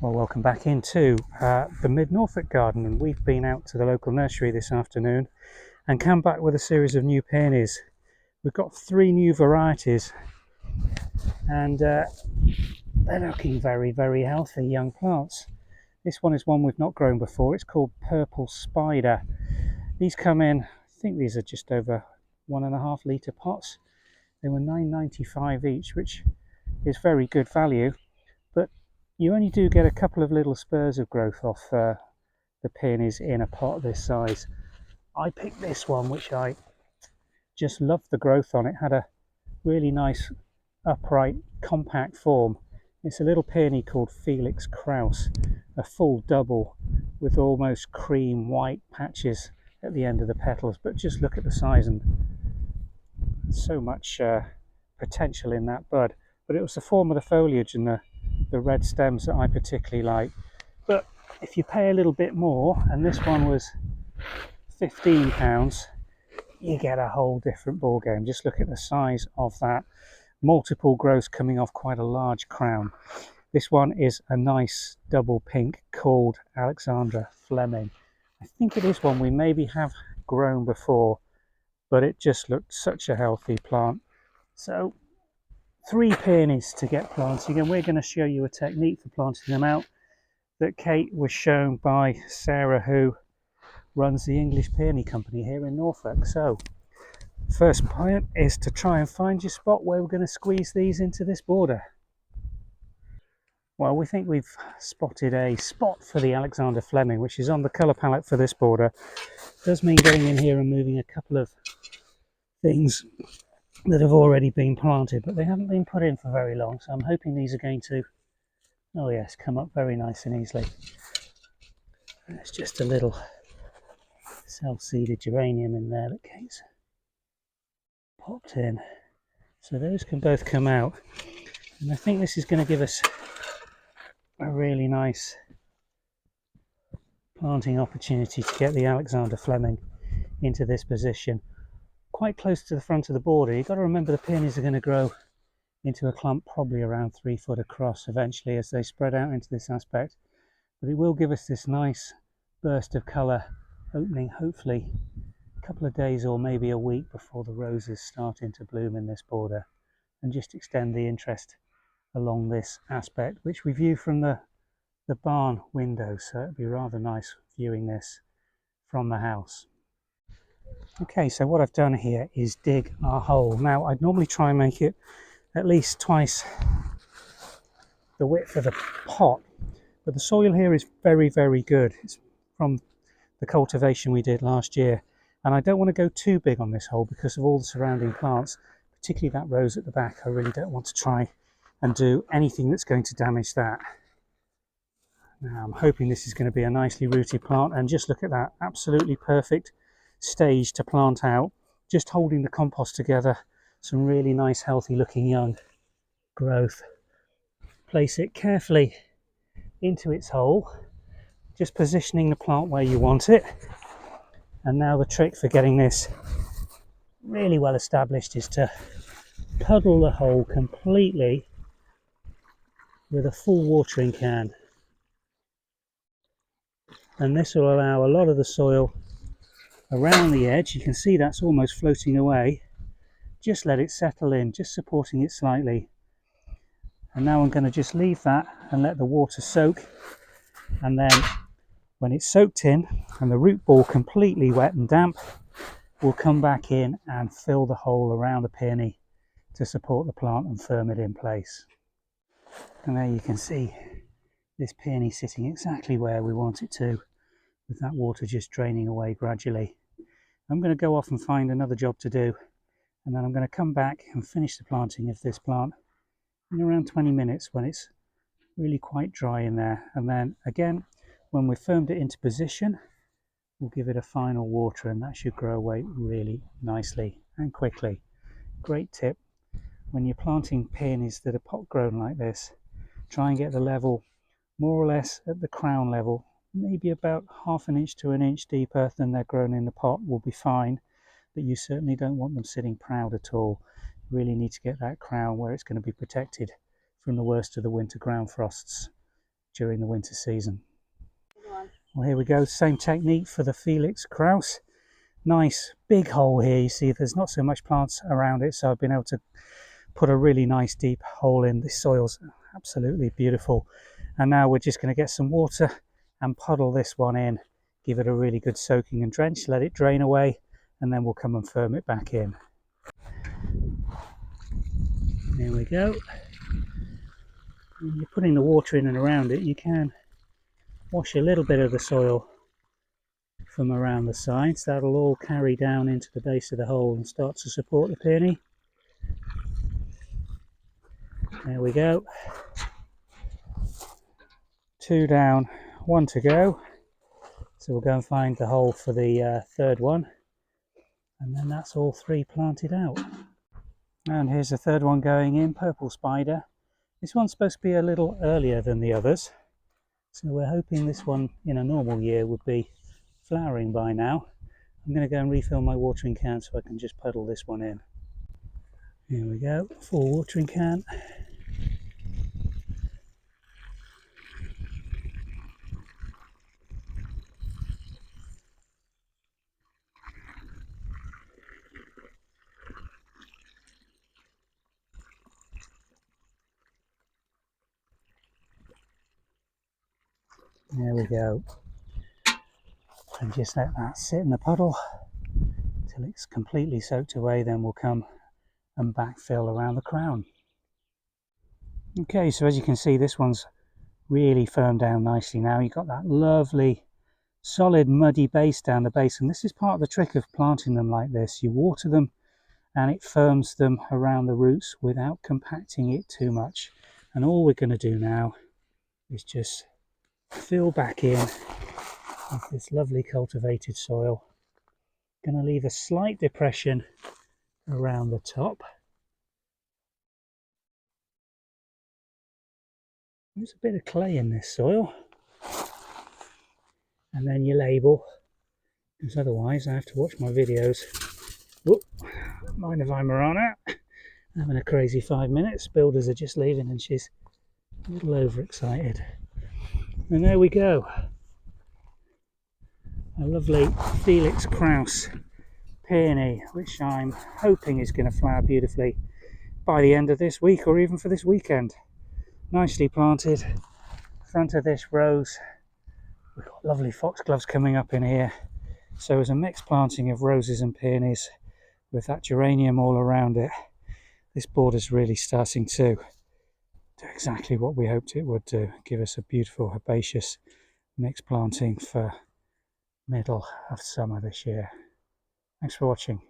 Well, welcome back into the Mid-Norfolk garden, and we've been out to the local nursery this afternoon and come back with a series of new peonies. We've got 3 new varieties and they're looking very healthy young plants. This one is one we've not grown before. It's called Purple Spider. These come in, I think these are just over 1.5 litre pots. They were £9.95 each, which is very good value, but you only do get a couple of little spurs of growth off the peonies in a pot this size. I picked this one, which I just loved the growth on. It had a really nice upright compact form. It's a little peony called Felix Kraus, a full double with almost cream white patches at the end of the petals, but just look at the size and so much potential in that bud. But it was the form of the foliage and the red stems that I particularly like. But if you pay a little bit more, and this one was £15, you get a whole different ball game. Just look at the size of that. Multiple growths coming off quite a large crown. This one is a nice double pink called Alexandra Fleming. I think it is one we maybe have grown before, but it just looked such a healthy plant. So 3 peonies to get planting, and we're going to show you a technique for planting them out that Kate was shown by Sarah, who runs the English Peony Company here in Norfolk. So first point is to try and find your spot where we're going to squeeze these into this border. Well, we think we've spotted a spot for the Alexander Fleming, which is on the colour palette for this border. It does mean getting in here and moving a couple of things that have already been planted, but they haven't been put in for very long, so I'm hoping these are going to, oh yes, come up very nice and easily. There's just a little self-seeded geranium in there that Kate's popped in, so those can both come out, and I think this is going to give us a really nice planting opportunity to get the Alexander Fleming into this position quite close to the front of the border. You've got to remember the peonies are going to grow into a clump probably around 3 foot across eventually as they spread out into this aspect, but it will give us this nice burst of colour opening hopefully a couple of days or maybe a week before the roses start into bloom in this border, and just extend the interest along this aspect, which we view from the barn window, so it'd be rather nice viewing this from the house. Okay, so what I've done here is dig our hole. Now I'd normally try and make it at least twice the width of the pot, but the soil here is very good. It's from the cultivation we did last year, and I don't want to go too big on this hole because of all the surrounding plants, particularly that rose at the back. I really don't want to try and do anything that's going to damage that. Now I'm hoping this is going to be a nicely rooted plant, and just look at that, absolutely perfect stage to plant out, just holding the compost together. Some really nice healthy looking young growth. Place it carefully into its hole, just positioning the plant where you want it. And now the trick for getting this really well established is to puddle the hole completely with a full watering can, and this will allow a lot of the soil around the edge. You can see that's almost floating away. Just let it settle in, just supporting it slightly. And now I'm going to just leave that and let the water soak, and then when it's soaked in and the root ball completely wet and damp, we'll come back in and fill the hole around the peony to support the plant and firm it in place. And there you can see this peony sitting exactly where we want it to, with that water just draining away gradually. I'm going to go off and find another job to do, and then I'm going to come back and finish the planting of this plant in around 20 minutes when it's really quite dry in there. And then again, when we've firmed it into position, we'll give it a final water, and that should grow away really nicely and quickly. Great tip when you're planting peonies that are pot grown like this, try and get the level more or less at the crown level, maybe about 1/2 inch to 1 inch deeper than they're grown in the pot will be fine, but you certainly don't want them sitting proud at all. You really need to get that crown where it's going to be protected from the worst of the winter ground frosts. during the winter season. Well, here we go, same technique for the Felix Kraus. Nice big hole here. You see there's not so much plants around it, so I've been able to put a really nice deep hole in. The soil's absolutely beautiful. And now we're just going to get some water and puddle this one in, give it a really good soaking and drench, let it drain away, and then we'll come and firm it back in. There we go. When you're putting the water in and around it, you can wash a little bit of the soil from around the sides. That'll all carry down into the base of the hole and start to support the peony. There we go. 2 down, 1 to go. So we'll go and find the hole for the third one, and then that's all 3 planted out. And here's the third one going in, Purple Spider. This one's supposed to be a little earlier than the others, so we're hoping this one in a normal year would be flowering by now. I'm going to go and refill my watering can so I can just puddle this one in. Here we go, full watering can. There we go. And just let that sit in the puddle till it's completely soaked away, then we'll come and backfill around the crown. Okay, so as you can see, this one's really firmed down nicely now. You've got that lovely solid muddy base down the base, and this is part of the trick of planting them like this. You water them and it firms them around the roots without compacting it too much. And all we're going to do now is just fill back in with this lovely cultivated soil. Going to leave a slight depression around the top. There's a bit of clay in this soil, and then you label, because otherwise I have to watch my videos. Whoop, mind if I'm Marana, having a crazy 5 minutes. Builders are just leaving and she's a little overexcited. And there we go, a lovely Felix Kraus peony, which I'm hoping is going to flower beautifully by the end of this week, or even for this weekend. Nicely planted. Front of this rose, we've got lovely foxgloves coming up in here, so as a mixed planting of roses and peonies with that geranium all around it, this border's really starting to do exactly what we hoped it would do, give us a beautiful herbaceous mixed planting for middle of summer this year. Thanks for watching.